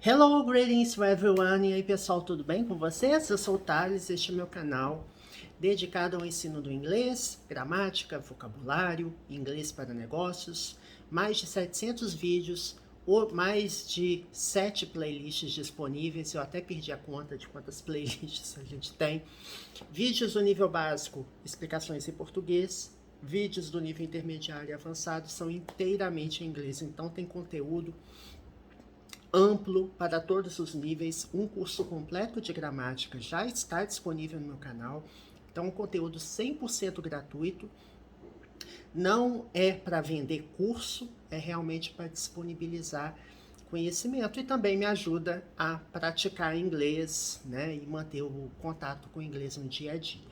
Hello, greetings to everyone. E aí, pessoal, tudo bem com vocês? Eu sou o Thales, este é meu canal dedicado ao ensino do inglês, gramática, vocabulário, inglês para negócios, mais de 700 vídeos, ou mais de 7 playlists disponíveis, eu até perdi a conta de quantas playlists a gente tem. Vídeos do nível básico, explicações em português, vídeos do nível intermediário e avançado são inteiramente em inglês, então tem conteúdo amplo para todos os níveis. Um curso completo de gramática já está disponível no meu canal. Então, um conteúdo 100% gratuito. Não é para vender curso, é realmente para disponibilizar conhecimento e também me ajuda a praticar inglês, né, e manter o contato com o inglês no dia a dia.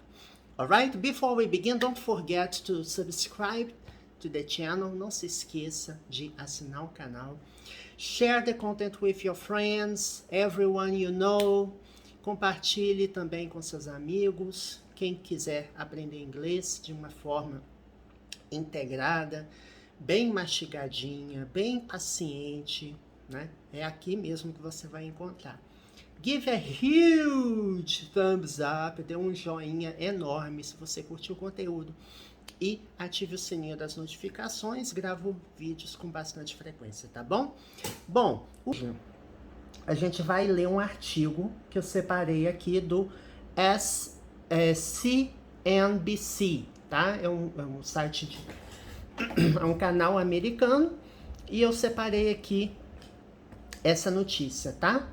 Alright? Before we begin, don't forget to subscribe to the channel. Não se esqueça de assinar o canal. Share the content with your friends, everyone you know. Compartilhe também com seus amigos. Quem quiser aprender inglês de uma forma integrada, bem mastigadinha, bem paciente, né? É aqui mesmo que você vai encontrar. Give a huge thumbs up, dê um joinha enorme se você curtiu o conteúdo e ative o sininho das notificações. Gravo vídeos com bastante frequência, tá bom? Bom, hoje a gente vai ler um artigo que eu separei aqui do CNBC, tá? É um site de é um canal americano e eu separei aqui essa notícia, tá?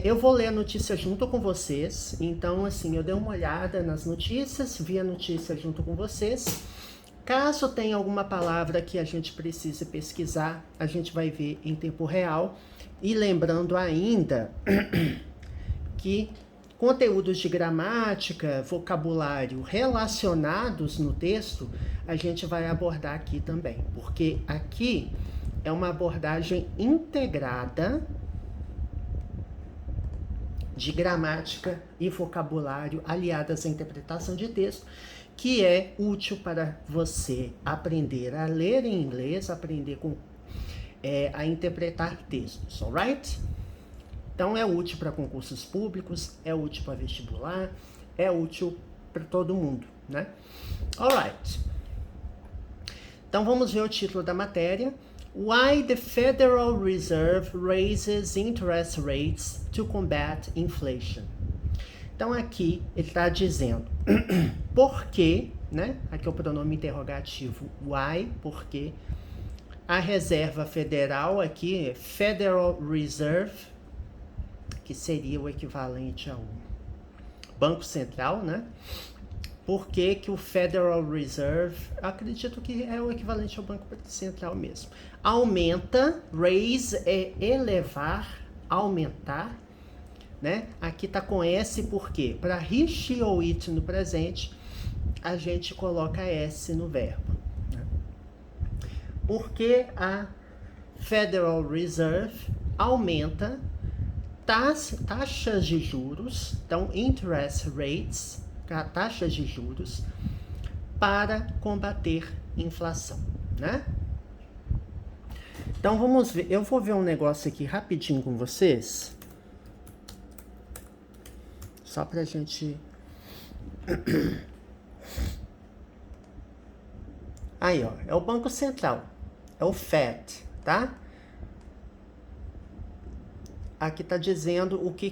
Eu vou ler a notícia junto com vocês, então assim, eu dei uma olhada nas notícias, vi a notícia junto com vocês. Caso tenha alguma palavra que a gente precise pesquisar, a gente vai ver em tempo real. E lembrando ainda que conteúdos de gramática, vocabulário relacionados no texto, a gente vai abordar aqui também, porque aqui é uma abordagem integrada de gramática e vocabulário aliadas à interpretação de texto, que é útil para você aprender a ler em inglês, aprender a interpretar textos, alright? Então é útil para concursos públicos, é útil para vestibular, é útil para todo mundo, né? Alright. Então vamos ver o título da matéria. Why the Federal Reserve raises interest rates to combat inflation. Então aqui ele está dizendo por que, né? Aqui é o pronome interrogativo why, por que a Reserva Federal aqui, Federal Reserve, que seria o equivalente ao Banco Central, né? Por que que o Federal Reserve, acredito que é o equivalente ao Banco Central mesmo, aumenta, raise é elevar, aumentar, né? Aqui tá com S por quê? Para he, she ou it no presente, a gente coloca S no verbo. Né? Porque a Federal Reserve aumenta taxas de juros, então interest rates, taxas de juros, para combater inflação, né? Então vamos ver, eu vou ver um negócio aqui rapidinho com vocês, só pra gente... Aí, ó, é o Banco Central, é o FED, tá? Aqui está dizendo o que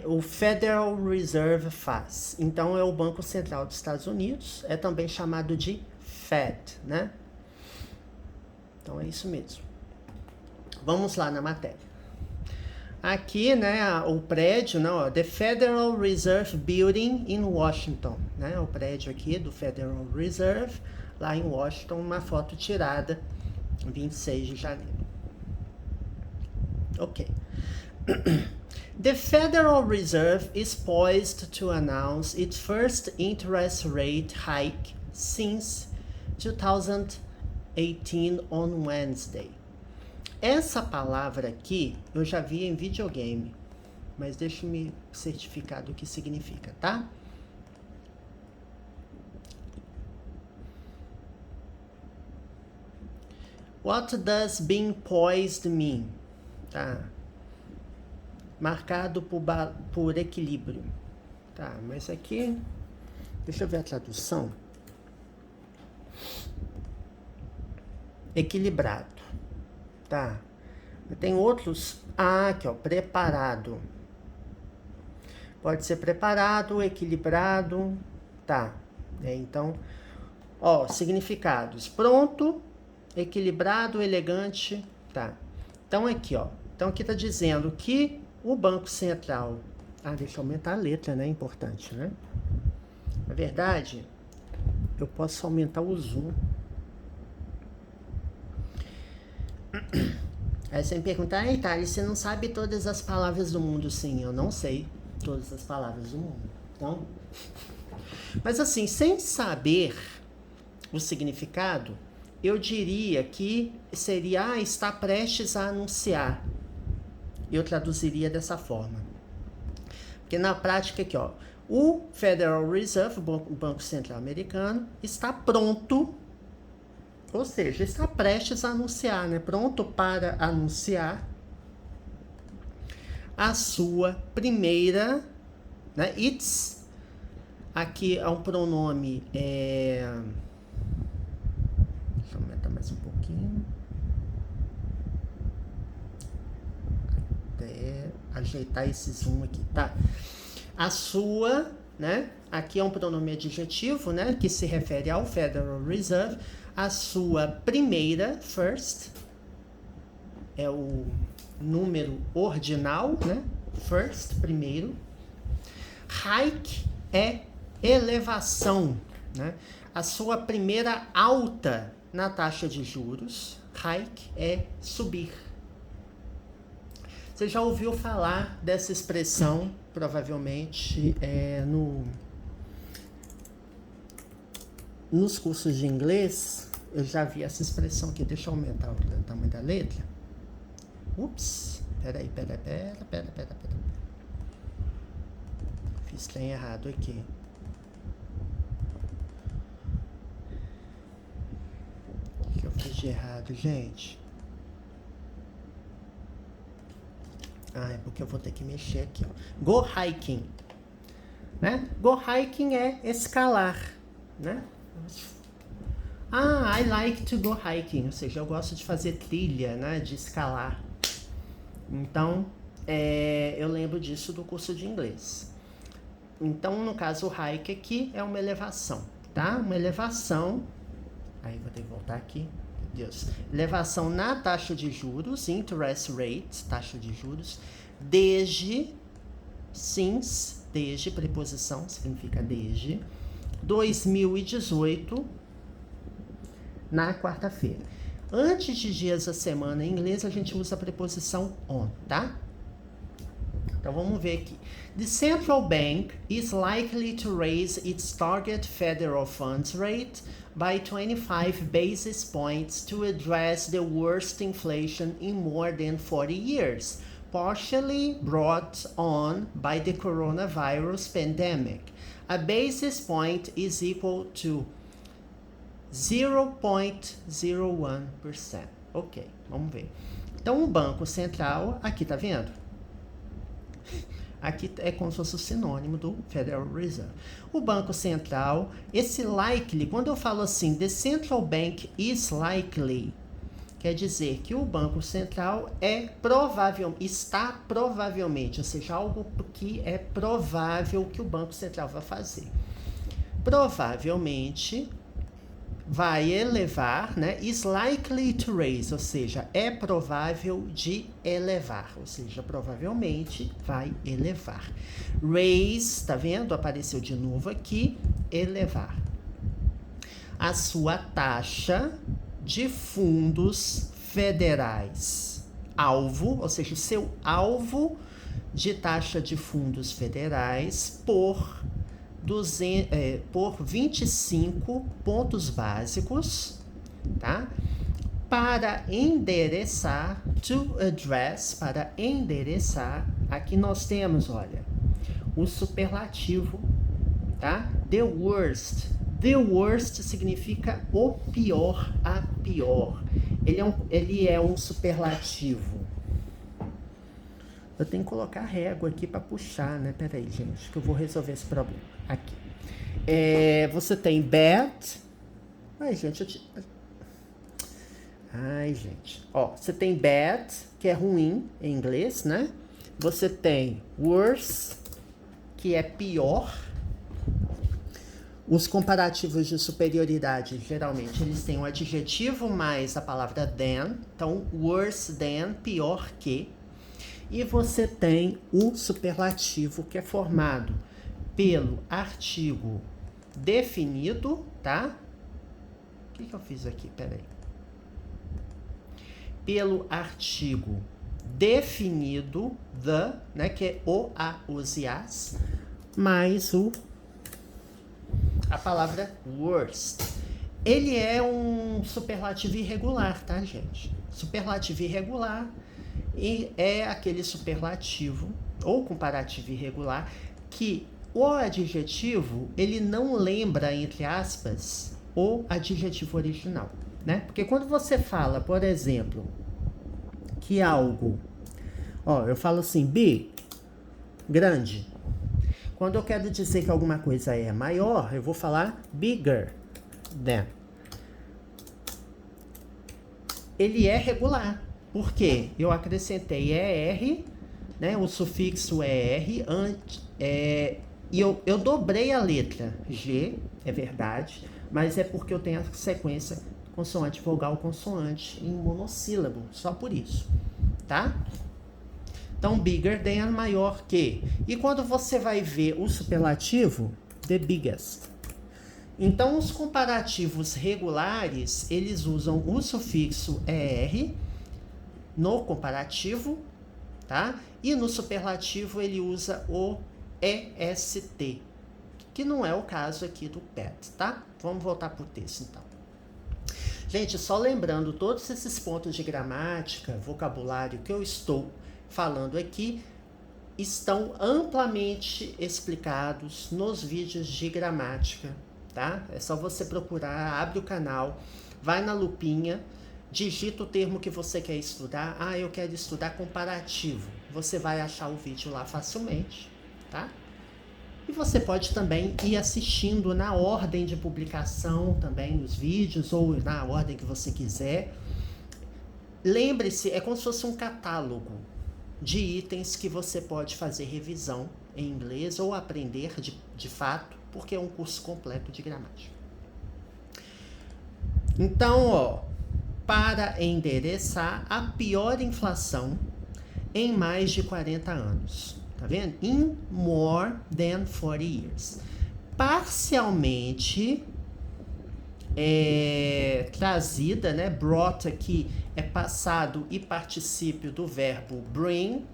o Federal Reserve faz. Então, é o Banco Central dos Estados Unidos, é também chamado de Fed, né? Então, é isso mesmo. Vamos lá na matéria. Aqui, né, o prédio, né, ó, The Federal Reserve Building in Washington, né? O prédio aqui do Federal Reserve, lá em Washington, uma foto tirada 26 de janeiro. Ok. The Federal Reserve is poised to announce its first interest rate hike since 2018 on Wednesday. Essa palavra aqui eu já vi em videogame, mas deixa eu me certificar do que significa, tá? What does being poised mean? tá? Marcado por equilíbrio, tá? Mas aqui, deixa eu ver a tradução. Equilibrado, tá? Tem outros, aqui ó, preparado. Pode ser preparado, equilibrado, tá? Então, ó, significados: pronto, equilibrado, elegante, tá? Então aqui, ó. Então aqui tá dizendo que o Banco Central... deixa eu aumentar a letra, né? Importante, né? Na verdade, eu posso aumentar o zoom. Aí você me pergunta, Thales, você não sabe todas as palavras do mundo? Sim, eu não sei todas as palavras do mundo. Então, mas assim, sem saber o significado, eu diria que seria, está prestes a anunciar. Eu traduziria dessa forma. Porque na prática aqui, ó, o Federal Reserve, o Banco Central Americano, está pronto, ou seja, está prestes a anunciar, né? Pronto para anunciar a sua primeira, né? It's, aqui é um pronome, deixa eu aumentar mais um pouquinho, até ajeitar esse zoom aqui, tá? A sua, né? Aqui é um pronome adjetivo, né? Que se refere ao Federal Reserve. A sua primeira, first, é o número ordinal, né? First, primeiro. Hike é elevação, né? A sua primeira alta na taxa de juros. Hike é subir. Você já ouviu falar dessa expressão, provavelmente, nos cursos de inglês. Eu já vi essa expressão aqui. Deixa eu aumentar o tamanho da letra. Ups, pera. Fiz trem errado aqui. O que eu fiz de errado, gente? É porque eu vou ter que mexer aqui, ó. Go hiking, né? Go hiking é escalar, né? I like to go hiking, ou seja, eu gosto de fazer trilha, né? De escalar. Então, eu lembro disso do curso de inglês. Então, no caso, o hike aqui é uma elevação, tá? Uma elevação. Aí vou ter que voltar aqui. Deus. Elevação na taxa de juros, interest rate, taxa de juros, desde, preposição, significa desde, 2018, na quarta-feira. Antes de dias da semana em inglês, a gente usa a preposição on, tá? Então vamos ver aqui. The central bank is likely to raise its target federal funds rate by 25 basis points to address the worst inflation in more than 40 years, partially brought on by the coronavirus pandemic. A basis point is equal to 0,01%. Ok, vamos ver. Então o Banco Central, aqui tá vendo? Aqui é como se fosse o sinônimo do Federal Reserve. O Banco Central, esse likely, quando eu falo assim, the central bank is likely, quer dizer que o Banco Central está provavelmente, ou seja, algo que é provável que o Banco Central vai fazer. Provavelmente vai elevar, né? Is likely to raise, ou seja, é provável de elevar, ou seja, provavelmente vai elevar. Raise, tá vendo? Apareceu de novo aqui, elevar. A sua taxa de fundos federais. Alvo, ou seja, o seu alvo de taxa de fundos federais por 25 pontos básicos, tá? Para endereçar, aqui nós temos, olha, o superlativo, tá? The worst. The worst significa o pior, a pior. Ele é um superlativo. Eu tenho que colocar a régua aqui para puxar, né? Peraí, gente, que eu vou resolver esse problema. Aqui. Você tem bad. Ai, gente, Ai, gente. Ó, você tem bad, que é ruim em inglês, né? Você tem worse, que é pior. Os comparativos de superioridade, geralmente, eles têm um adjetivo mais a palavra than. Então, worse than, pior que. E você tem o superlativo, que é formado pelo artigo definido, tá? O que eu fiz aqui? Peraí. Pelo artigo definido, the, né? Que é o, a, os e as, mais a palavra worst. Ele é um superlativo irregular, tá, gente? Superlativo irregular e é aquele superlativo ou comparativo irregular que o adjetivo, ele não lembra, entre aspas, o adjetivo original, né? Porque quando você fala, por exemplo, que algo... Ó, eu falo assim, big, grande. Quando eu quero dizer que alguma coisa é maior, eu vou falar bigger than. Ele é regular. Por quê? Eu acrescentei ER, né? O sufixo ER, e eu dobrei a letra G, é verdade, mas é porque eu tenho a sequência consoante, vogal, consoante em monossílabo, só por isso, tá? Então, bigger than, maior que. E quando você vai ver o superlativo, the biggest. Então, os comparativos regulares, eles usam o sufixo ER no comparativo, tá? E no superlativo, ele usa o EST, que não é o caso aqui do PET, tá? Vamos voltar para o texto, então. Gente, só lembrando, todos esses pontos de gramática, vocabulário que eu estou falando aqui estão amplamente explicados nos vídeos de gramática, tá? É só você procurar, abre o canal, vai na lupinha, digita o termo que você quer estudar. Ah, eu quero estudar comparativo. Você vai achar o vídeo lá facilmente, tá? E você pode também ir assistindo na ordem de publicação também nos vídeos ou na ordem que você quiser. Lembre-se, é como se fosse um catálogo de itens que você pode fazer revisão em inglês ou aprender de fato, porque é um curso completo de gramática. Então, ó, para endereçar a pior inflação em mais de 40 anos. Tá vendo? In more than 40 years. Parcialmente trazida, né? Brought aqui é passado e particípio do verbo bring.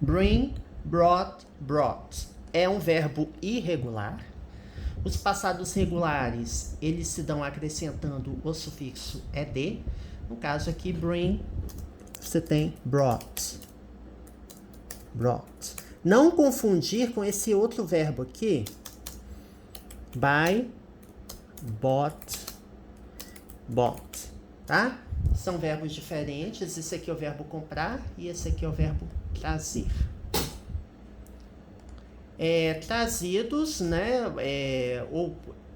Bring, brought, brought. É um verbo irregular. Os passados regulares, eles se dão acrescentando o sufixo ed. No caso aqui, bring, você tem brought. Brought. Não confundir com esse outro verbo aqui. Buy, bought, bought. Tá? São verbos diferentes. Esse aqui é o verbo comprar e esse aqui é o verbo trazer. Trazidos, né?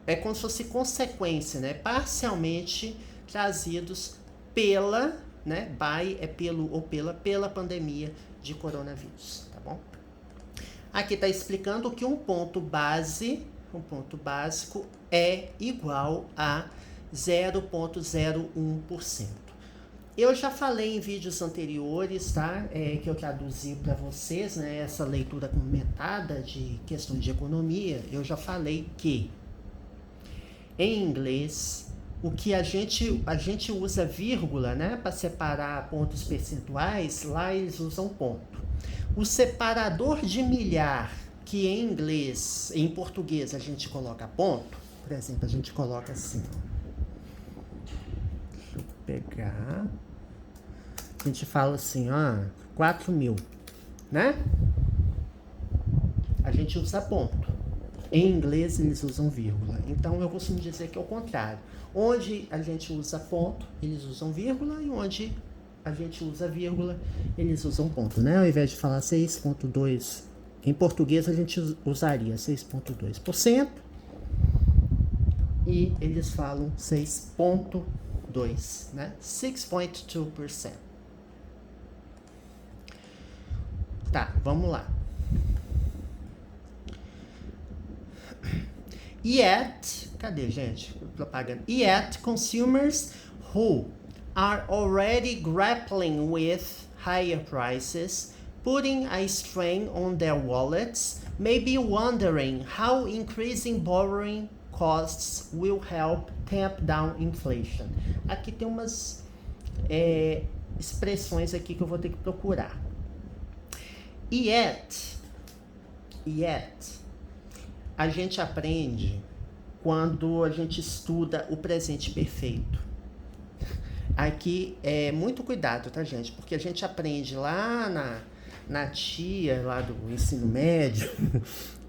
É como se fosse consequência, né? Parcialmente trazidos pela, né? By é pelo ou pela pandemia de coronavírus, tá bom? Aqui está explicando que um ponto básico é igual a 0,01%. Eu já falei em vídeos anteriores, tá? Que eu traduzi para vocês, né? Essa leitura comentada de questões de economia. Eu já falei que em inglês o que a gente usa vírgula, né? Para separar pontos percentuais, lá eles usam ponto. O separador de milhar, que em inglês, em português a gente coloca ponto, por exemplo, a gente coloca assim, ó. Deixa eu pegar. A gente fala assim, ó, 4.000, né? A gente usa ponto. Em inglês eles usam vírgula. Então eu costumo dizer que é o contrário. Onde a gente usa ponto, eles usam vírgula, e onde a gente usa vírgula, eles usam ponto, né? Ao invés de falar 6,2, em português a gente usaria 6,2%, e eles falam 6,2, né? 6,2%. Tá, vamos lá. Yet, cadê, gente? Propaganda. Yet, consumers who are already grappling with higher prices, putting a strain on their wallets, may be wondering how increasing borrowing costs will help tamp down inflation. Aqui tem umas expressões aqui que eu vou ter que procurar. Yet, a gente aprende quando a gente estuda o presente perfeito. Aqui é muito cuidado, tá, gente? Porque a gente aprende lá na tia, lá do ensino médio,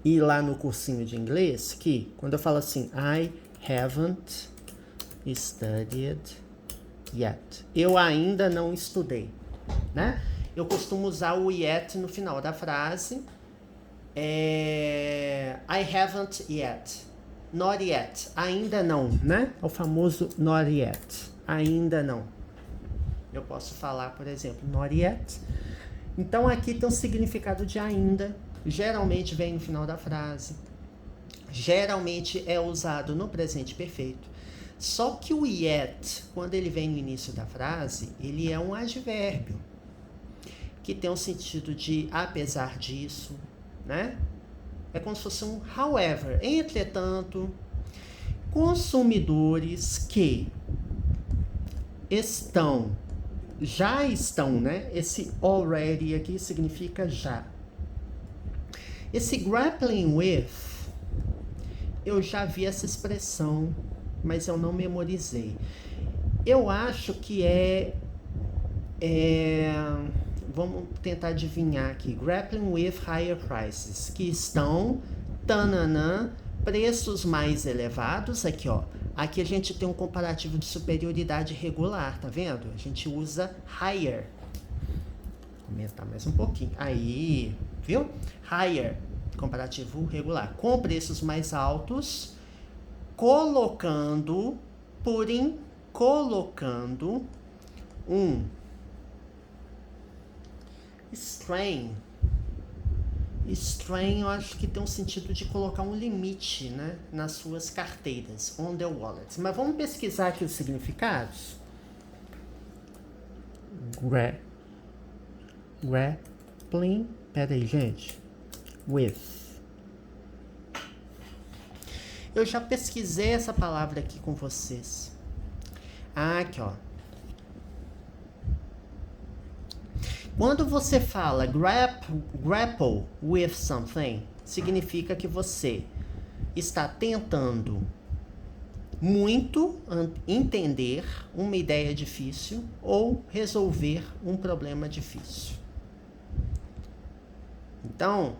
e lá no cursinho de inglês, que quando eu falo assim, I haven't studied yet, eu ainda não estudei, né? Eu costumo usar o yet no final da frase. I haven't yet. Not yet. Ainda não, né? O famoso not yet. Ainda não. Eu posso falar, por exemplo, not yet. Então aqui tem um significado de ainda. Geralmente vem no final da frase. Geralmente é usado no presente perfeito. Só que o yet, quando ele vem no início da frase, ele é um advérbio que tem um sentido de apesar disso, né? É como se fosse um however. Entretanto, consumidores que já estão, né? Esse already aqui significa já. Esse grappling with, eu já vi essa expressão, mas eu não memorizei. Eu acho que vamos tentar adivinhar aqui. Grappling with higher prices. Que estão, tananã, preços mais elevados. Aqui, ó. Aqui a gente tem um comparativo de superioridade regular, tá vendo? A gente usa higher. Vou aumentar mais um pouquinho. Aí, viu? Higher, comparativo regular. Com preços mais altos, colocando um strain, eu acho que tem um sentido de colocar um limite, né, nas suas carteiras, on their wallets. Mas vamos pesquisar aqui os significados. Grappling, peraí, gente. With. Eu já pesquisei essa palavra aqui com vocês. Aqui, ó. Quando você fala grapple with something, significa que você está tentando muito entender uma ideia difícil ou resolver um problema difícil. Então,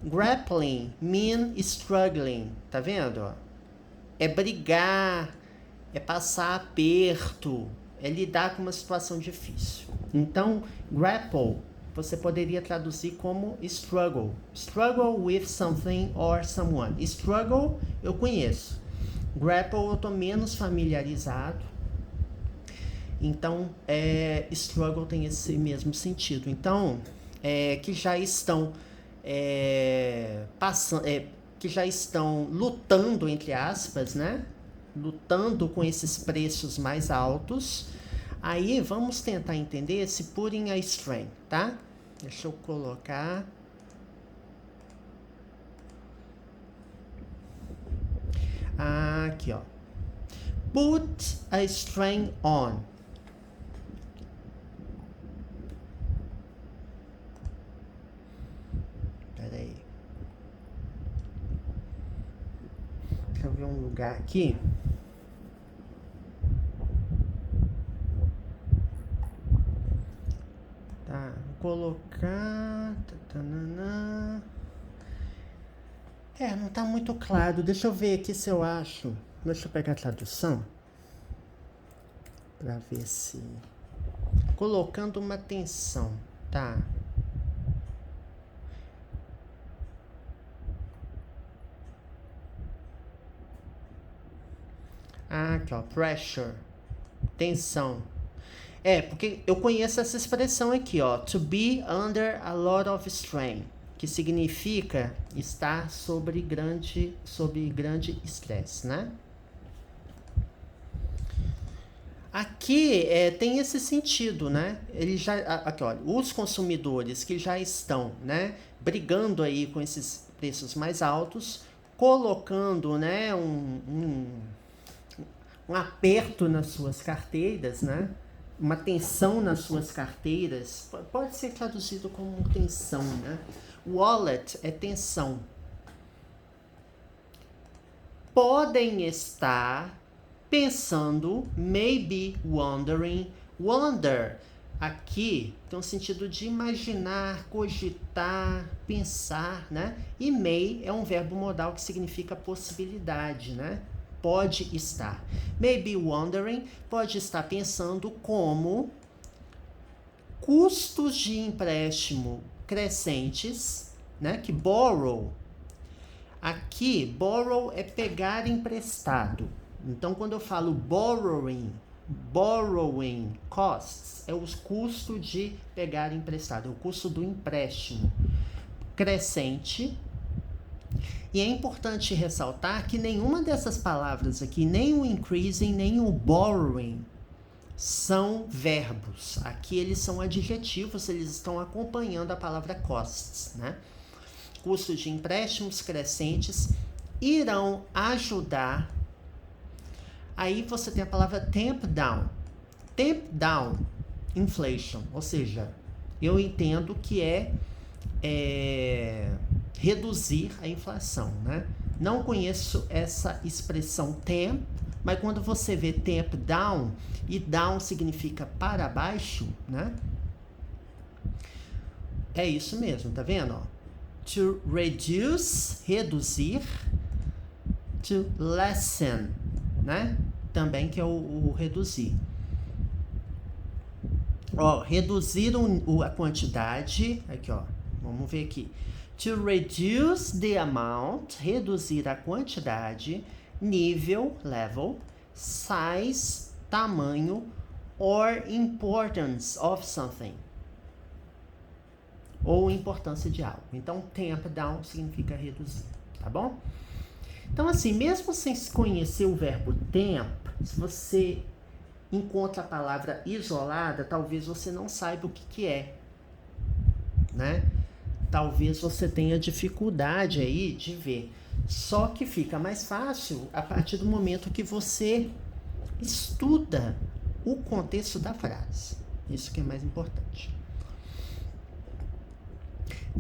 grappling mean struggling, tá vendo? É brigar, é passar aperto, é lidar com uma situação difícil. Então, grapple, você poderia traduzir como struggle. Struggle with something or someone. Struggle, eu conheço. Grapple, eu estou menos familiarizado. Então, struggle tem esse mesmo sentido. Então, que já estão que já estão lutando, entre aspas, né? Lutando com esses preços mais altos. Aí, vamos tentar entender esse putting a strain, tá? Deixa eu colocar. Aqui, ó. Put a strain on. Peraí. Deixa eu ver um lugar aqui. Tá, vou colocar. Tatanana. Não tá muito claro. Deixa eu ver aqui se eu acho. Deixa eu pegar a tradução. Pra ver se... Colocando uma tensão, tá? Aqui ó, pressure, tensão. Porque eu conheço essa expressão aqui, ó, to be under a lot of strain, que significa estar sob grande estresse, né? Aqui tem esse sentido, né? Ele já, aqui, olha, os consumidores que já estão, né, brigando aí com esses preços mais altos, colocando, né, um aperto nas suas carteiras, né? Uma tensão nas suas carteiras, pode ser traduzido como tensão, né? Wallet é tensão. Podem estar pensando, maybe wondering, wonder, aqui tem um sentido de imaginar, cogitar, pensar, né? E may é um verbo modal que significa possibilidade, né? Pode estar. Maybe wondering, pode estar pensando como custos de empréstimo crescentes, né? Que borrow. Aqui, borrow é pegar emprestado. Então, quando eu falo borrowing costs, é o custo de pegar emprestado, é o custo do empréstimo crescente. E é importante ressaltar que nenhuma dessas palavras aqui, nem o increasing, nem o borrowing, são verbos. Aqui eles são adjetivos, eles estão acompanhando a palavra costs, né? Custos de empréstimos crescentes irão ajudar. Aí você tem a palavra tamp down. Tamp down, inflation, ou seja, eu entendo que é reduzir a inflação, né? Não conheço essa expressão tamp, mas quando você vê tamp down, e down significa para baixo, né? É isso mesmo, tá vendo? Ó? To reduce, reduzir. To lessen, né? Também que é o reduzir. Ó, reduzir a quantidade, aqui ó, vamos ver aqui. To reduce the amount, reduzir a quantidade, nível, level, size, tamanho, or importance of something. Ou importância de algo. Então, tamp down significa reduzir, tá bom? Então, assim, mesmo sem conhecer o verbo tamp, se você encontra a palavra isolada, talvez você não saiba o que é, né? Talvez você tenha dificuldade aí de ver. Só que fica mais fácil a partir do momento que você estuda o contexto da frase. Isso que é mais importante.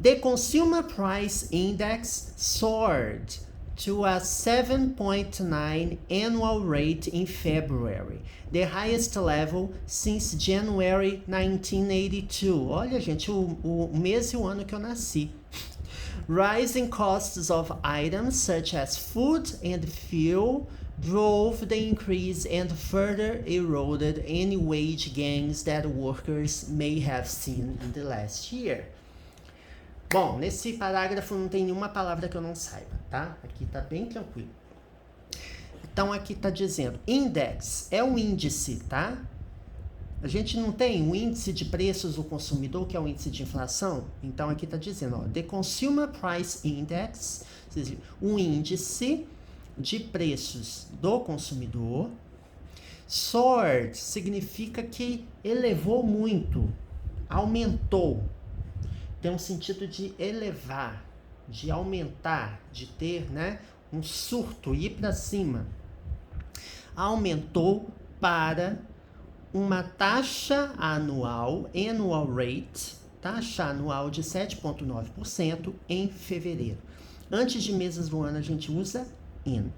The Consumer Price Index soared to a 7.9 annual rate in February, the highest level since January 1982. Olha, gente, o mês e o ano que eu nasci. Rising costs of items such as food and fuel drove the increase and further eroded any wage gains that workers may have seen in the last year. Bom, nesse parágrafo não tem nenhuma palavra que eu não saiba, tá? Aqui tá bem tranquilo. Então, aqui tá dizendo, index é um índice, tá? A gente não tem um índice de preços do consumidor, que é o índice de inflação? Então, aqui tá dizendo, ó, the Consumer Price Index, um índice de preços do consumidor. Soared significa que elevou muito, aumentou. Tem um sentido de elevar, de aumentar, de ter, né, um surto, ir para cima. Aumentou para uma taxa anual, annual rate, taxa anual de 7,9% em fevereiro. Antes de meses do ano a gente usa in.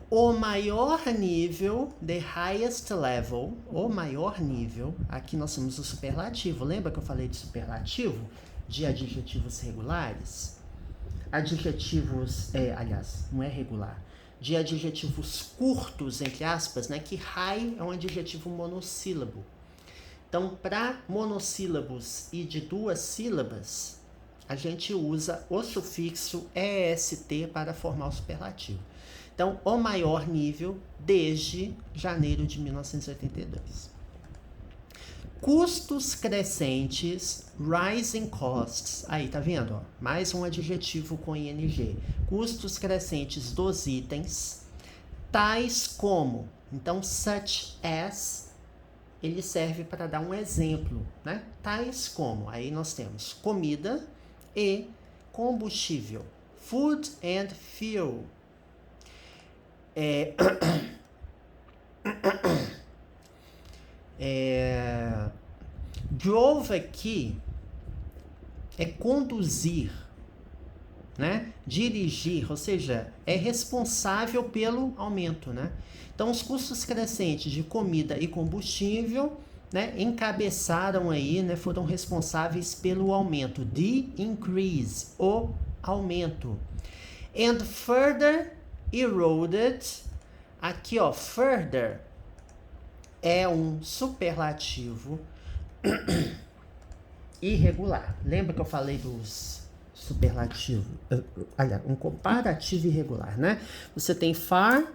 O maior nível, the highest level, o maior nível, aqui nós temos o superlativo. Lembra que eu falei de superlativo? De adjetivos regulares? adjetivos, aliás, não é regular, de adjetivos curtos, entre aspas, né? Que high é um adjetivo monossílabo. Então, para monossílabos e de 2 sílabas, a gente usa o sufixo EST para formar o superlativo. Então, o maior nível desde janeiro de 1982. Custos crescentes, rising costs. Aí, tá vendo? Ó? Mais um adjetivo com ing. Custos crescentes dos itens, tais como. Então, such as, ele serve para dar um exemplo, né? Tais como. Aí nós temos comida e combustível. Food and fuel. Drove aqui é conduzir, né? Dirigir, ou seja, é responsável pelo aumento, né? Então, os custos crescentes de comida e combustível, né, encabeçaram aí, né, foram responsáveis pelo aumento, the increase, o aumento. And further eroded, aqui ó, further é um superlativo irregular. Lembra que eu falei dos superlativos? Aliás, um comparativo irregular, né? Você tem far,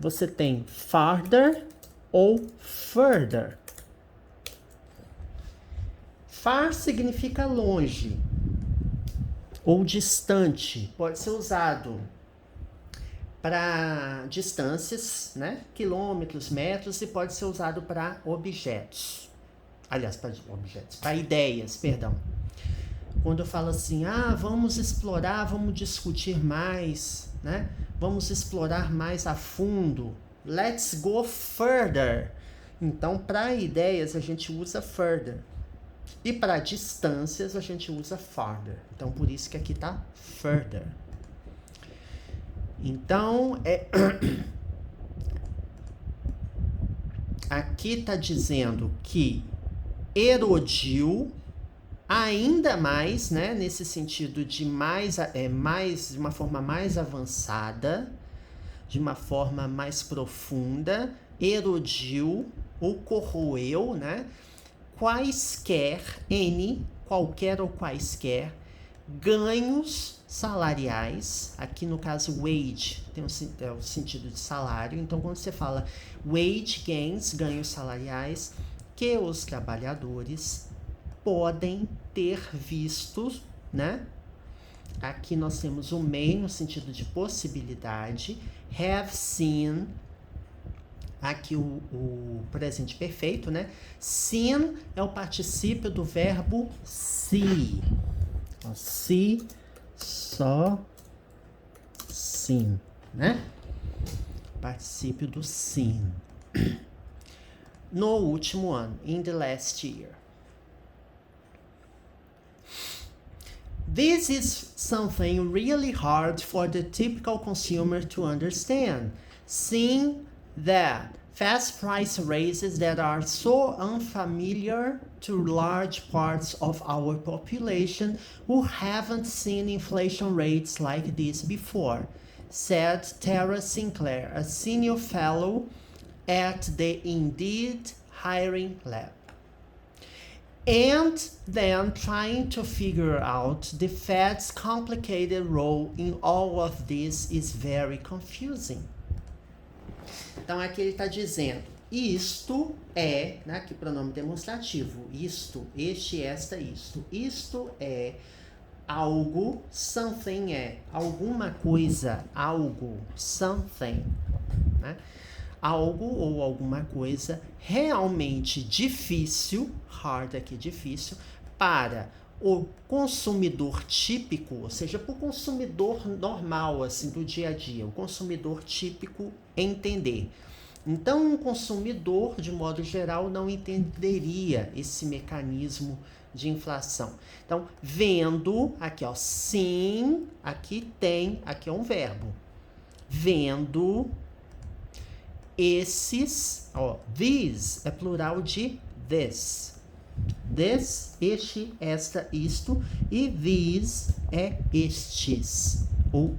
você tem farther ou further. Far significa longe ou distante. Pode ser usado para distâncias, né? Quilômetros, metros, e pode ser usado para objetos. Aliás, para ideias, perdão. Quando eu falo assim, vamos explorar, vamos discutir mais, né? Vamos explorar mais a fundo. Let's go further. Então, para ideias, a gente usa further. E para distâncias, a gente usa farther. Então, por isso que aqui tá further. Então, aqui está dizendo que erodiu ainda mais, né, nesse sentido de de uma forma mais avançada, de uma forma mais profunda, erodiu ou corroeu, né, qualquer ou quaisquer ganhos salariais, aqui no caso wage, tem o sentido de salário, então quando você fala wage gains, ganhos salariais, que os trabalhadores podem ter visto, né? Aqui nós temos o may no sentido de possibilidade, have seen, aqui o presente perfeito, né? Seen é o particípio do verbo see. See, só, seen, né? Particípio do seen. No último ano, in the last year. This is something really hard for the typical consumer to understand, seeing that fast price raises that are so unfamiliar to large parts of our population who haven't seen inflation rates like this before, said Tara Sinclair, a senior fellow at the Indeed Hiring Lab. And then trying to figure out the Fed's complicated role in all of this is very confusing. Então aqui ele está dizendo, isto é, né, aqui pronome demonstrativo, isto, este, esta, isto. Isto é algo, something é alguma coisa, algo, something, né? Algo ou alguma coisa realmente difícil, hard aqui difícil, para o consumidor típico, ou seja, para o consumidor normal, assim, do dia a dia, o consumidor típico entender. Então, um consumidor, de modo geral, não entenderia esse mecanismo de inflação. Então, vendo, aqui ó, sim, aqui é um verbo. Vendo esses, ó, these é plural de this. This, este, esta, isto. E these é estes, ou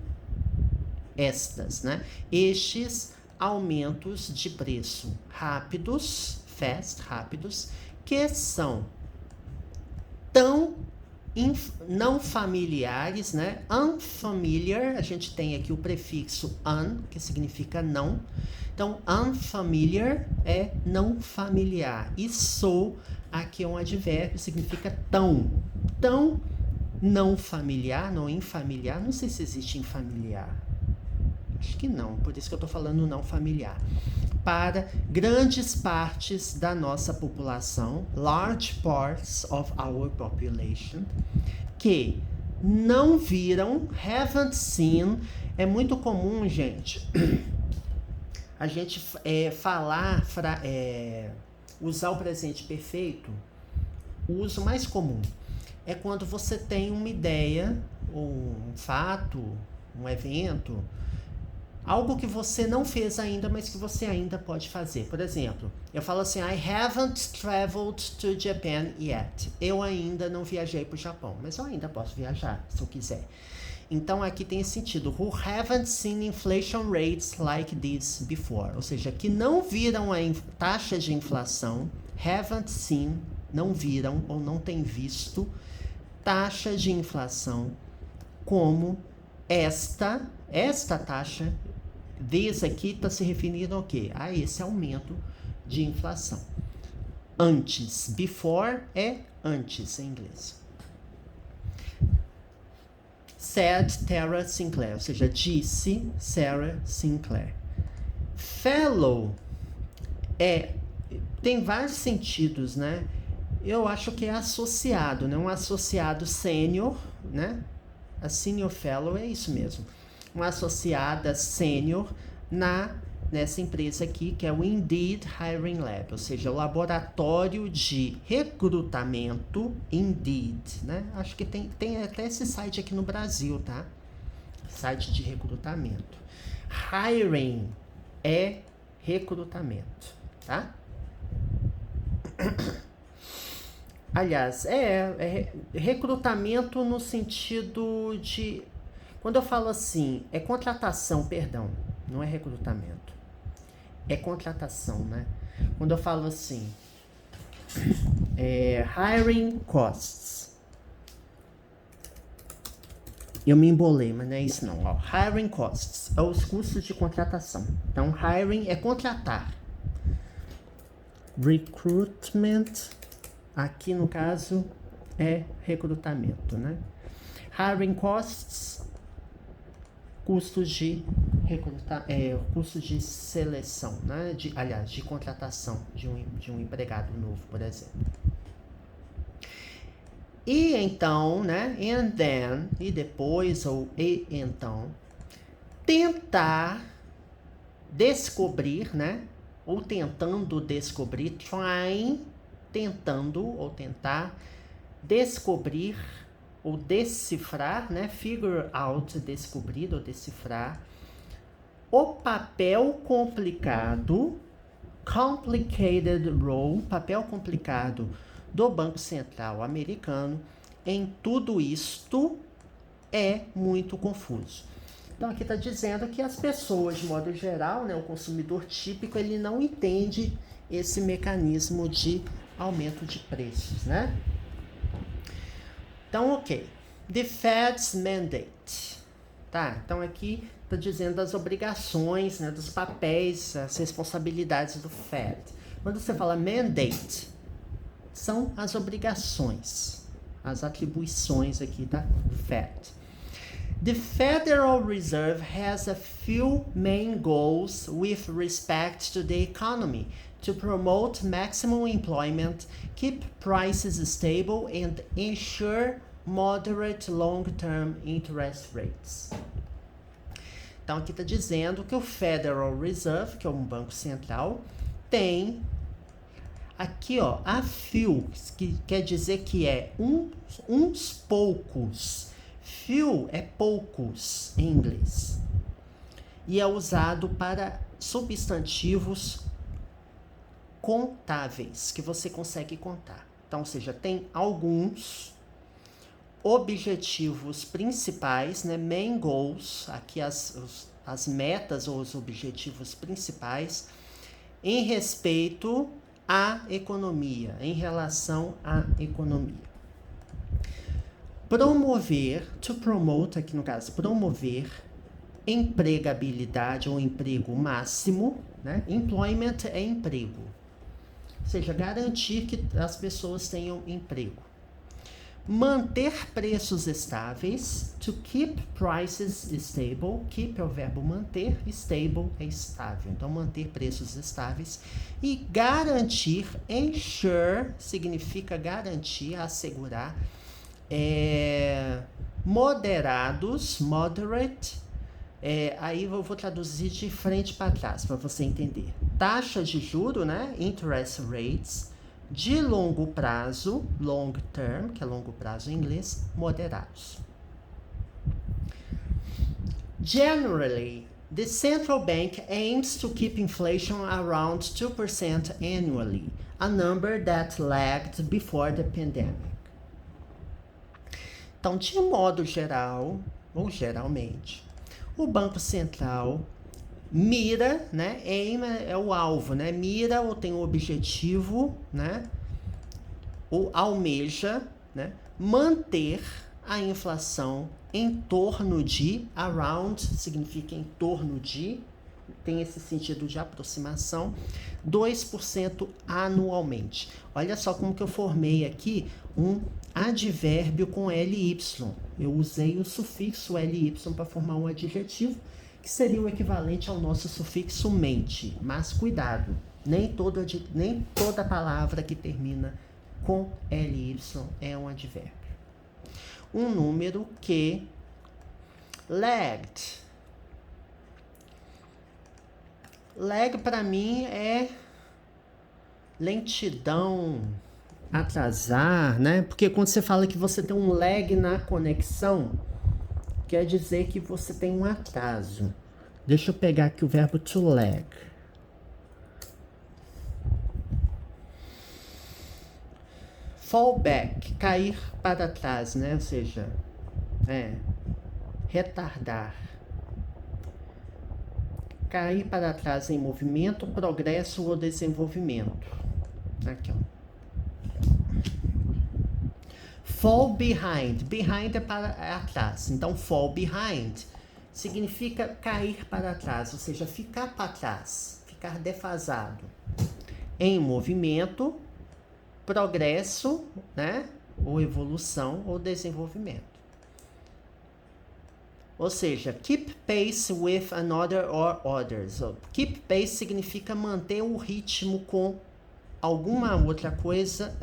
estas, né? Estes aumentos de preço rápidos, fast, rápidos, que são tão não familiares, né? Unfamiliar, a gente tem aqui o prefixo un, que significa não. Então, unfamiliar é não familiar. E so, aqui é um advérbio, significa tão. Tão não familiar, não infamiliar. Não sei se existe infamiliar. Acho que não, por isso que eu estou falando não familiar. Para grandes partes da nossa população, large parts of our population, que não viram, haven't seen. É muito comum, gente, a gente usar o presente perfeito. O uso mais comum é quando você tem uma ideia, um fato, um evento, algo que você não fez ainda, mas que você ainda pode fazer. Por exemplo, eu falo assim, I haven't traveled to Japan yet. Eu ainda não viajei para o Japão, mas eu ainda posso viajar, se eu quiser. Então, aqui tem esse sentido. Who haven't seen inflation rates like this before. Ou seja, que não viram a taxa de inflação, haven't seen, não viram ou não têm visto taxa de inflação como esta taxa. This aqui está se referindo ao quê? A esse aumento de inflação. Antes. Before é antes em inglês. Said Tara Sinclair, ou seja, disse Sarah Sinclair. Fellow tem vários sentidos, né? Eu acho que é associado, né? Um associado sênior, né? A senior fellow é isso mesmo. Uma associada sênior nessa empresa aqui, que é o Indeed Hiring Lab, ou seja, o laboratório de recrutamento Indeed, né? Acho que tem até esse site aqui no Brasil, tá? Site de recrutamento. Hiring é recrutamento, tá? Aliás, recrutamento no sentido de... Quando eu falo assim, é contratação, perdão, não é recrutamento. É contratação, né? Quando eu falo assim, hiring costs. Eu me embolei, mas não é isso não. Ó, hiring costs é os custos de contratação. Então, hiring é contratar. Recruitment, aqui no caso, é recrutamento, né? Hiring costs, custos de custos de seleção, né? De contratação de um empregado novo, por exemplo. E então, né? And then, e depois, ou e então, tentar descobrir, né? Ou tentando descobrir, tentando ou tentar descobrir ou decifrar, né? Figure out, descobrir ou decifrar o papel complicado, complicated role, papel complicado do Banco Central americano em tudo isto é muito confuso. Então aqui está dizendo que as pessoas, de modo geral, né, o consumidor típico, ele não entende esse mecanismo de aumento de preços, né? Então, ok. The Fed's mandate. Tá, então aqui está dizendo das obrigações, né, dos papéis, as responsabilidades do Fed. Quando você fala mandate, são as obrigações, as atribuições aqui da Fed. The Federal Reserve has a few main goals with respect to the economy to promote maximum employment, keep prices stable, and ensure moderate long-term interest rates. Então aqui está dizendo que o Federal Reserve, que é um banco central, tem aqui, ó, a few, que quer dizer que é uns poucos. Few é poucos em inglês. E é usado para substantivos contáveis, que você consegue contar. Então, ou seja, tem alguns objetivos principais, né? Main goals, aqui as metas ou os objetivos principais em respeito à economia, em relação à economia. Promover, to promote, aqui no caso, promover empregabilidade ou emprego máximo, né? Employment é emprego, ou seja, garantir que as pessoas tenham emprego. Manter preços estáveis, to keep prices stable, keep é o verbo manter, stable é estável, então manter preços estáveis. E garantir, ensure, significa garantir, assegurar, moderados, moderate, aí eu vou traduzir de frente para trás para você entender. Taxa de juro, né? Interest rates. De longo prazo, long term, que é longo prazo em inglês, moderados. Generally, the central bank aims to keep inflation around 2% annually, a number that lagged before the pandemic. Então, de modo geral, ou geralmente, o Banco Central mira, né? Aim é o alvo, né? Mira ou tem o objetivo, né? Ou almeja, né? Manter a inflação em torno de, around significa em torno de, tem esse sentido de aproximação, 2% anualmente. Olha só como que eu formei aqui um advérbio com ly. Eu usei o sufixo ly para formar um adjetivo, que seria o equivalente ao nosso sufixo mente. Mas cuidado, nem toda palavra que termina com ly é um advérbio. Um número que lagged. Lag para mim é lentidão, atrasar, né? Porque quando você fala que você tem um lag na conexão, quer dizer que você tem um atraso. Deixa eu pegar aqui o verbo to lag. Fall back, cair para trás, né? Ou seja, retardar. Cair para trás em movimento, progresso ou desenvolvimento. Aqui, ó. Fall behind. Behind é para atrás. Então, fall behind significa cair para trás, ou seja, ficar para trás, ficar defasado. Em movimento, progresso, né? Ou evolução ou desenvolvimento. Ou seja, keep pace with another or others. Keep pace significa manter o ritmo com alguma outra coisa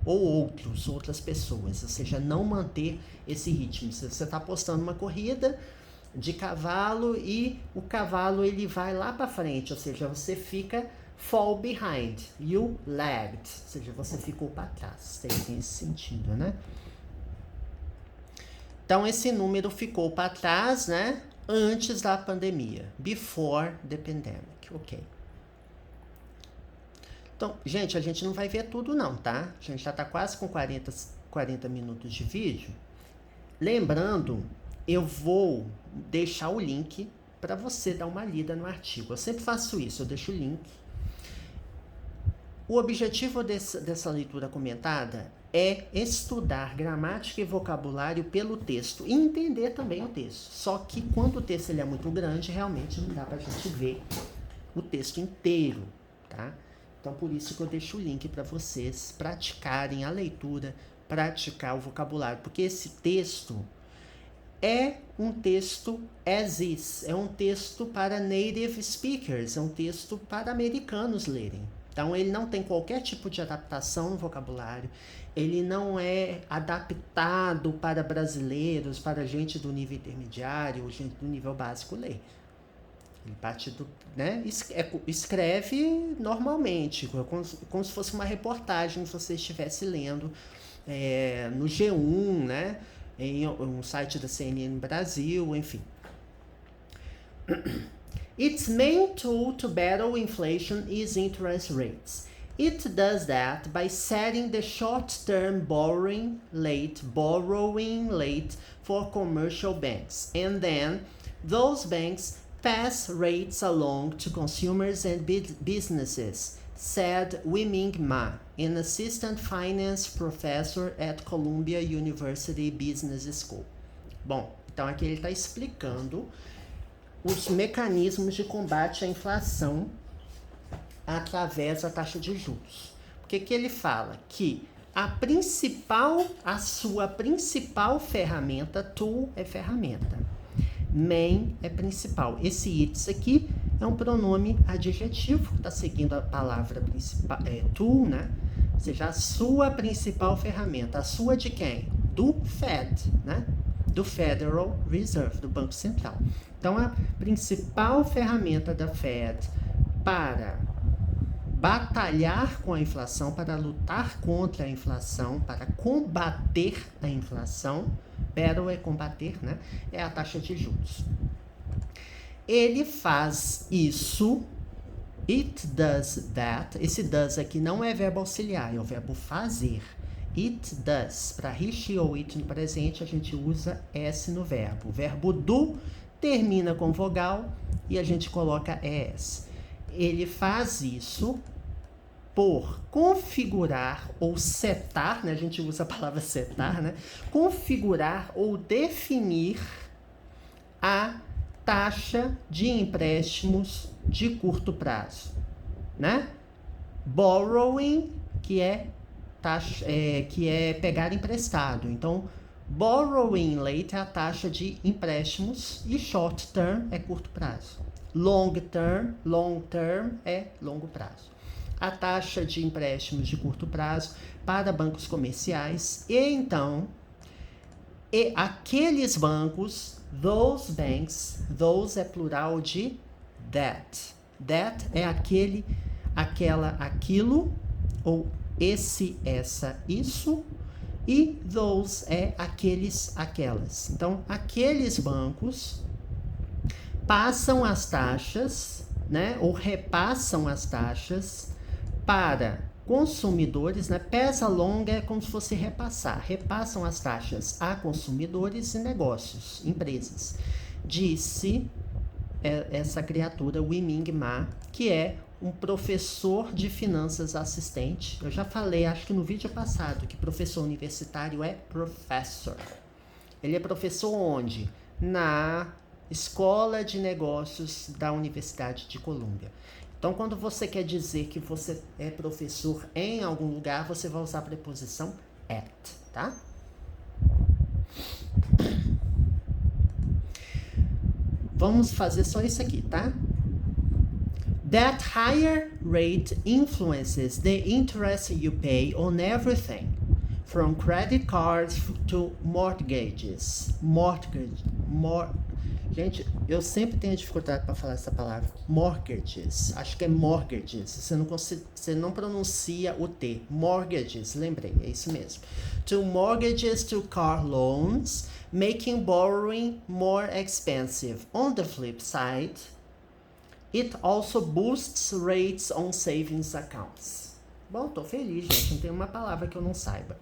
ou outras pessoas. Ou seja, não manter esse ritmo. Se você está apostando uma corrida de cavalo e o cavalo ele vai lá para frente, ou seja, você fica fall behind, you lagged, ou seja, você ficou para trás. Tem esse sentido, né? Então, esse número ficou para trás, né? Antes da pandemia. Before the pandemic. Ok. Então, gente, a gente não vai ver tudo não, tá? A gente já está quase com 40 minutos de vídeo. Lembrando, eu vou deixar o link para você dar uma lida no artigo. Eu sempre faço isso, eu deixo o link. O objetivo dessa leitura comentada é estudar gramática e vocabulário pelo texto e entender também o texto. Só que quando o texto ele é muito grande, realmente não dá para a gente ver o texto inteiro, tá? Então, por isso que eu deixo o link para vocês praticarem a leitura, praticar o vocabulário, porque esse texto é um texto as is, é um texto para native speakers, é um texto para americanos lerem. Então, ele não tem qualquer tipo de adaptação no vocabulário, ele não é adaptado para brasileiros, para gente do nível intermediário, gente do nível básico ler. Ele parte do, né, escreve normalmente, como se fosse uma reportagem, se você estivesse lendo no G1, né, em um site da CNN Brasil, enfim. Its main tool to battle inflation is interest rates. It does that by setting the short-term borrowing rate for commercial banks, and then those banks pass rates along to consumers and businesses, said Wiming Ma, an assistant finance professor at Columbia University Business School. Bom, então aqui ele está explicando os mecanismos de combate à inflação através da taxa de juros. O que ele fala? Que a sua principal ferramenta, tool é ferramenta, main é principal. Esse it aqui é um pronome adjetivo, está seguindo a palavra principal, tool, né? Ou seja, a sua principal ferramenta. A sua de quem? Do Fed, né? Do Federal Reserve, do Banco Central. Então, a principal ferramenta da Fed para batalhar com a inflação, para lutar contra a inflação, para combater a inflação, battle é combater, né? É a taxa de juros. Ele faz isso, it does that. Esse does aqui não é verbo auxiliar, é o verbo fazer. It does. Para he, ou it no presente, a gente usa S no verbo. O verbo do termina com vogal e a gente coloca es. Ele faz isso por configurar ou setar, né? A gente usa a palavra setar, né? Configurar ou definir a taxa de empréstimos de curto prazo, né? Borrowing, que é pegar emprestado. Então, borrowing rate é a taxa de empréstimos e short term é curto prazo. Long term é longo prazo. A taxa de empréstimos de curto prazo para bancos comerciais aqueles bancos, those banks, those é plural de that. That é aquele, aquela, aquilo, ou esse, essa, isso, e those é aqueles, aquelas. Então, aqueles bancos passam as taxas, né, ou repassam as taxas para consumidores, né? Pass along é como se fosse repassar. Repassam as taxas a consumidores e negócios, empresas. Disse essa criatura, Wiming Ma, que é um professor de finanças assistente. Eu já falei, acho que no vídeo passado, que professor universitário é professor. Ele é professor onde? Na Escola de Negócios da Universidade de Columbia. Então, quando você quer dizer que você é professor em algum lugar, você vai usar a preposição at, tá? Vamos fazer só isso aqui, tá? That higher rate influences the interest you pay on everything, from credit cards to mortgages. Gente, eu sempre tenho dificuldade para falar essa palavra. Mortgages. Acho que é mortgages. Você não pronuncia o T. Mortgages, lembrei, é isso mesmo. To mortgages to car loans, making borrowing more expensive. On the flip side, it also boosts rates on savings accounts. Bom, tô feliz, gente. Não tem uma palavra que eu não saiba.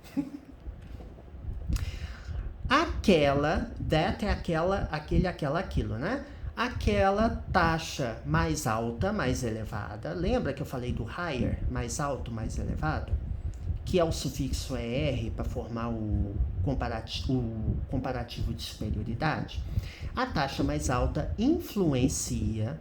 That é aquilo, né? Aquela taxa mais alta, mais elevada. Lembra que eu falei do higher, mais alto, mais elevado? Que é o sufixo ER para formar o comparativo de superioridade. A taxa mais alta influencia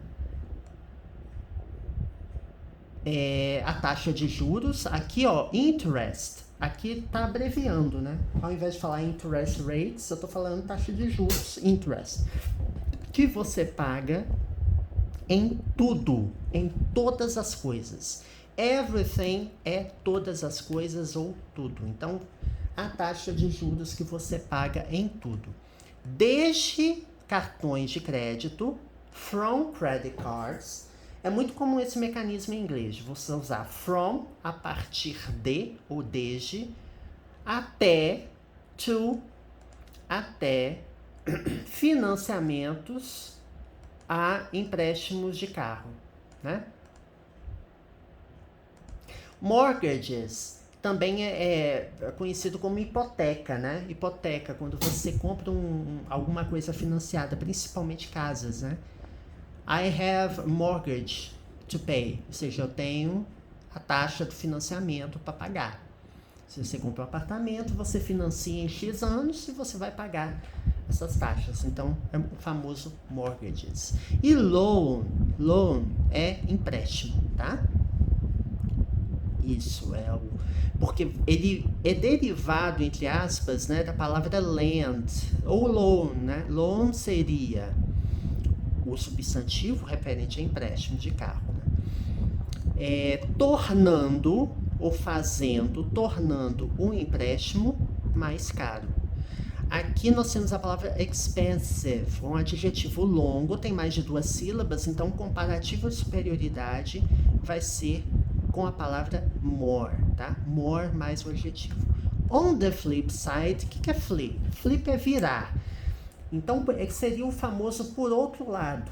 a taxa de juros. Aqui, ó, interest. Aqui tá abreviando, né? Ao invés de falar interest rates, eu tô falando taxa de juros, interest. Que você paga em tudo, em todas as coisas. Everything é todas as coisas ou tudo. Então, a taxa de juros que você paga em tudo. Desde cartões de crédito, from credit cards. É muito comum esse mecanismo em inglês, você usar from, a partir de, ou desde, até, to, até, financiamentos a empréstimos de carro, né? Mortgages também é conhecido como hipoteca, né? Hipoteca, quando você compra alguma coisa financiada, principalmente casas, né? I have mortgage to pay, ou seja, eu tenho a taxa do financiamento para pagar. Se você compra um apartamento, você financia em X anos e você vai pagar essas taxas. Então, é o famoso mortgages. E loan é empréstimo, tá? Isso é o... Porque ele é derivado, entre aspas, né, da palavra land, ou loan, né? Loan seria o substantivo referente a empréstimo de carro, né? Tornando ou tornando um empréstimo mais caro. Aqui nós temos a palavra expensive, um adjetivo longo, tem mais de 2 sílabas, então o comparativo de superioridade vai ser com a palavra more, tá? More mais o adjetivo. On the flip side, o que é flip? Flip é virar. Então, seria o famoso por outro lado.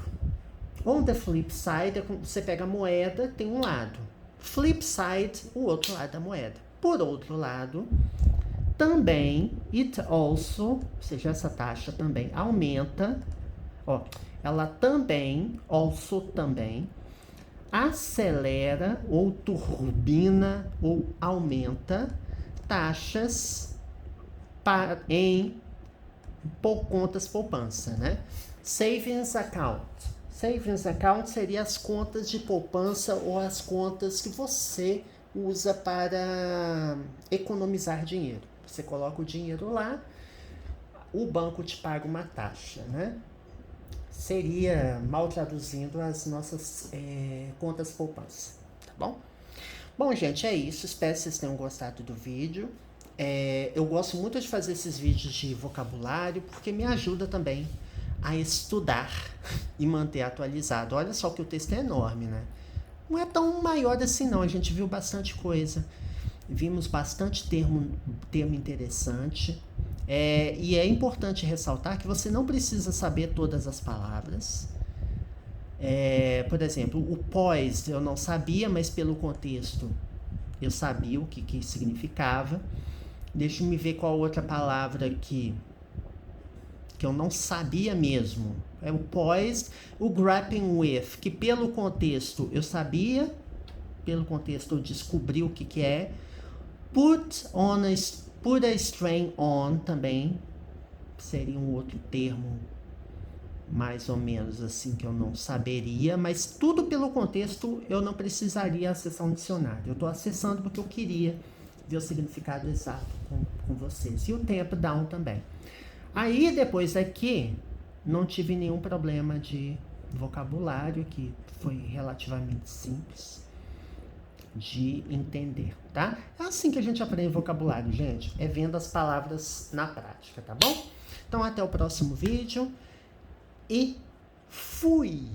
On the flip side, você pega a moeda, tem um lado. Flip side, o outro lado da moeda. Por outro lado, também, it also, ou seja, essa taxa também aumenta, ó, ela também, also também, acelera ou turbina ou aumenta taxas em contas poupança, né? Savings account. Savings account seria as contas de poupança ou as contas que você usa para economizar dinheiro. Você coloca o dinheiro lá, o banco te paga uma taxa, né? Seria, mal traduzindo, as nossas contas poupança, tá bom? Bom, gente, é isso. Espero que vocês tenham gostado do vídeo. Eu gosto muito de fazer esses vídeos de vocabulário, porque me ajuda também a estudar e manter atualizado. Olha só que o texto é enorme, né? Não é tão maior assim, não. A gente viu bastante coisa. Vimos bastante termo interessante. E é importante ressaltar que você não precisa saber todas as palavras. Por exemplo, o poised eu não sabia, mas pelo contexto eu sabia o que significava. Deixa eu ver qual outra palavra aqui que eu não sabia mesmo. É o poised, o grappling with, que pelo contexto eu sabia, pelo contexto eu descobri o que é. Put a strain on também seria um outro termo mais ou menos assim que eu não saberia, mas tudo pelo contexto eu não precisaria acessar um dicionário. Eu estou acessando porque eu queria ver o significado exato com vocês. E o tempo down também. Aí depois aqui não tive nenhum problema de vocabulário, que foi relativamente simples de entender, tá? É assim que a gente aprende vocabulário, gente. É vendo as palavras na prática, tá bom? Então até o próximo vídeo e fui!